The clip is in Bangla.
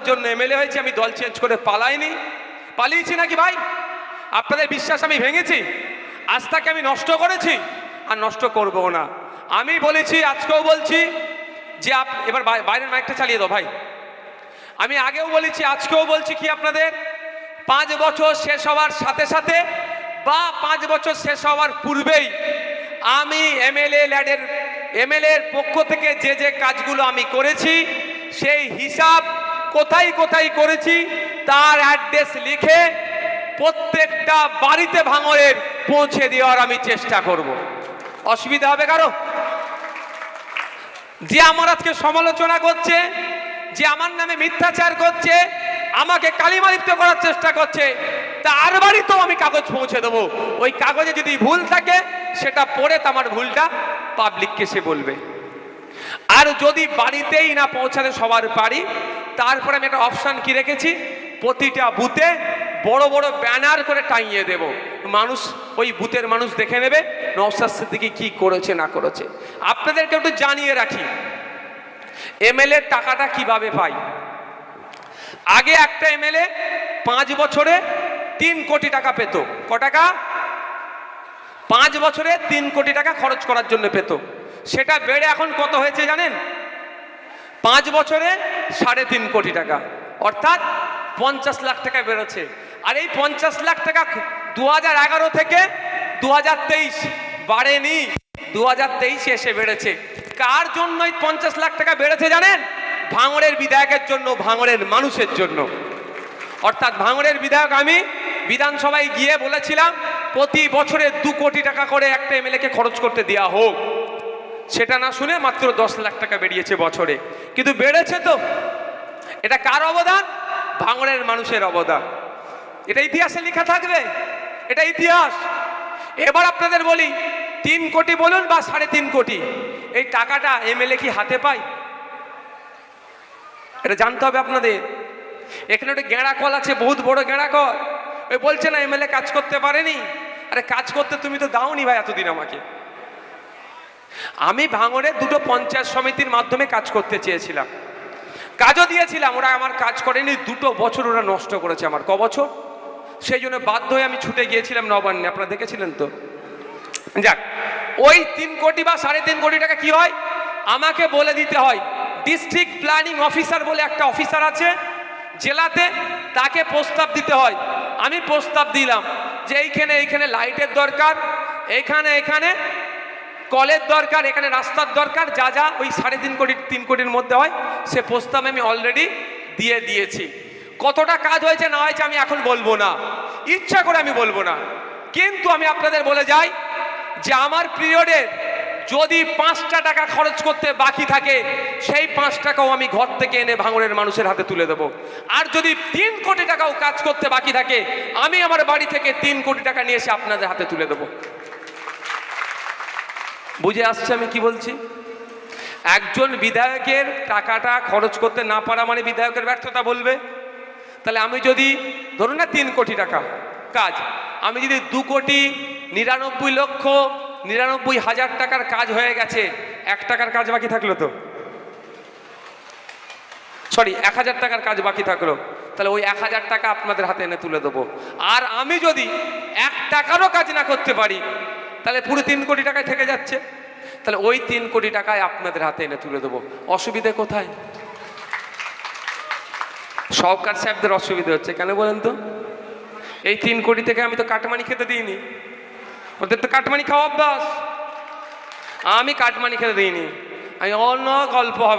জন্য এমএলএ হয়েছি, আমি দল চেঞ্জ করে পালাইনি। পালিয়েছি নাকি ভাই? আপনাদের বিশ্বাস আমি ভেঙেছি? আস্থাকে আমি নষ্ট করেছি? আর নষ্ট করবো না। আমি বলেছি, আজকেও বলছি যে এবার বাইরের মাইকটা চালিয়ে দাও ভাই। আমি আগেও বলেছি, আজকেও বলছি কি আপনাদের, 5 বছর শেষ হওয়ার সাথে সাথে বা 5 বছর শেষ হওয়ার পূর্বেই আমি এমএলএর পক্ষ থেকে যে যে কাজগুলো আমি করেছি সেই হিসাব কোথায় কোথায় করেছি তার অ্যাড্রেস লিখে প্রত্যেকটা বাড়িতে ভাঙড়ের পৌঁছে দেওয়ার আমি চেষ্টা করব। অসুবিধা হবে কারো? যে আমার আজকে সমালোচনা করছে, যে আমার নামে মিথ্যাচার করছে, আমাকে কালিমালিপ্ত করার চেষ্টা করছে, তার বাড়িতেও আমি কাগজ পৌঁছে দেবো। ওই কাগজে যদি ভুল থাকে সেটা পড়ে আমার ভুলটা পাবলিককে সে বলবে। আর যদি বাড়িতেই না পৌঁছাতে সবার বাড়ি, তারপরে আমি একটা অপশান কি রেখেছি, প্রতিটা বুথে বড় বড় ব্যানার করে টাঙিয়ে দেব। মানুষ, ওই বুথের মানুষ দেখে নেবে নওশাদ সিদ্দিকী কি করেছে না করেছে। আপনাদেরকে একটু জানিয়ে রাখি এমএলএর টাকাটা কিভাবে পাই। আগে একটা এমএলএ 5 বছরে 3 কোটি টাকা পেত। ক টাকা? 5 বছরে 3 কোটি টাকা খরচ করার জন্য পেত। সেটা বেড়ে এখন কত হয়েছে জানেন? 5 বছরে 3.5 কোটি টাকা, অর্থাৎ 50 লাখ টাকা বেড়েছে। আর এই 50 লাখ টাকা 2011 থেকে 2023 বাড়েনি, 2023 এসে বেড়েছে। কার জন্য এই 50 লাখ টাকা বেড়েছে জানেন? ভাঙড়ের বিধায়কের জন্য, ভাঙড়ের মানুষের জন্য। অর্থাৎ ভাঙড়ের বিধায়ক আমি বিধানসভায় গিয়ে বলেছিলাম প্রতি বছরে 2 কোটি টাকা করে একটা এমএলএকে খরচ করতে দেওয়া হোক। সেটা না শুনে মাত্র 10 লাখ টাকা বেরিয়েছে বছরে। কিন্তু বেড়েছে তো। এটা কার অবদান? ভাঙড়ের মানুষের অবদান। এটা ইতিহাসে লেখা থাকবে, এটা ইতিহাস। এবার আপনাদের বলি, 3 কোটি বলুন বা 3.5 কোটি, এই টাকাটা এমএলএ কি হাতে পায়? এটা জানতে হবে আপনাদের। এখানে একটা গেঁড়া কল আছে, বহুত বড় গেঁড়া কল। ওই বলছে না এমএলএ কাজ করতে পারেনি। আরে কাজ করতে তুমি তো দাওনি ভাই এতদিন আমাকে। আমি ভাঙড়ে 2টো পঞ্চায়েত সমিতির মাধ্যমে কাজ করতে চেয়েছিলাম, কাজও দিয়েছিলাম। ওরা আমার কাজ করেনি, 2 বছর ওরা নষ্ট করেছে আমার। ক বছর? সেই জন্য বাধ্য হয়ে আমি ছুটে গিয়েছিলাম নবান্নে, আপনারা দেখেছিলেন তো। যাক, ওই 3 কোটি বা 3.5 কোটি টাকা কি হয় আমাকে বলে দিতে হয়। ডিস্ট্রিক্ট প্ল্যানিং অফিসার বলে একটা অফিসার আছে জেলাতে, তাকে প্রস্তাব দিতে হয়। আমি প্রস্তাব দিলাম যে এইখানে লাইটের দরকার, এখানে কলের দরকার, এখানে রাস্তার দরকার, যা যা ওই 3.5 কোটি 3 কোটির মধ্যে হয় সে প্রস্তাব আমি অলরেডি দিয়ে দিয়েছি। কতটা কাজ হয়েছে না হয়েছে আমি এখন বলবো না, ইচ্ছা করে আমি বলবো না। কিন্তু আমি আপনাদের বলে যাই যে আমার পিরিয়ডে যদি 5টা টাকা খরচ করতে বাকি থাকে, সেই 5 টাকাও আমি ঘর থেকে এনে ভাঙড়ের মানুষের হাতে তুলে দেবো। আর যদি 3 কোটি টাকাও কাজ করতে বাকি থাকে, আমি আমার বাড়ি থেকে 3 কোটি টাকা নিয়ে এসে আপনাদের হাতে তুলে দেবো। বুঝে আসছে আমি কি বলছি? একজন বিধায়কের টাকাটা খরচ করতে না পারা মানে বিধায়কের ব্যর্থতা বলবে। তাহলে আমি যদি ধরুন না 3 কোটি টাকা কাজ, আমি যদি 2 কোটি 99 লক্ষ 99 হাজার টাকার কাজ হয়ে গেছে, 1 টাকার কাজ বাকি থাকলো তো, সরি 1000 টাকার কাজ বাকি থাকলো, তাহলে ওই 1000 টাকা আপনাদের হাতে এনে তুলে দেবো। আর আমি যদি 1 টাকারও কাজ না করতে পারি, তাহলে পুরো 3 কোটি টাকায় থেকে যাচ্ছে। তাহলে ওই 3 কোটি টাকায় আপনাদের হাতে এনে তুলে দেবো। অসুবিধে কোথায়? সরকার সাহেবদের অসুবিধা হচ্ছে কেন বলেন তো? এই 3 কোটি থেকে আমি তো কাটমানি খেতে দিইনি, ওদের তো কাটমানি খাওয়া অভ্যাস। আমি কাটমানি খেতে দিইনি, আমি অন্য গল্প হবে।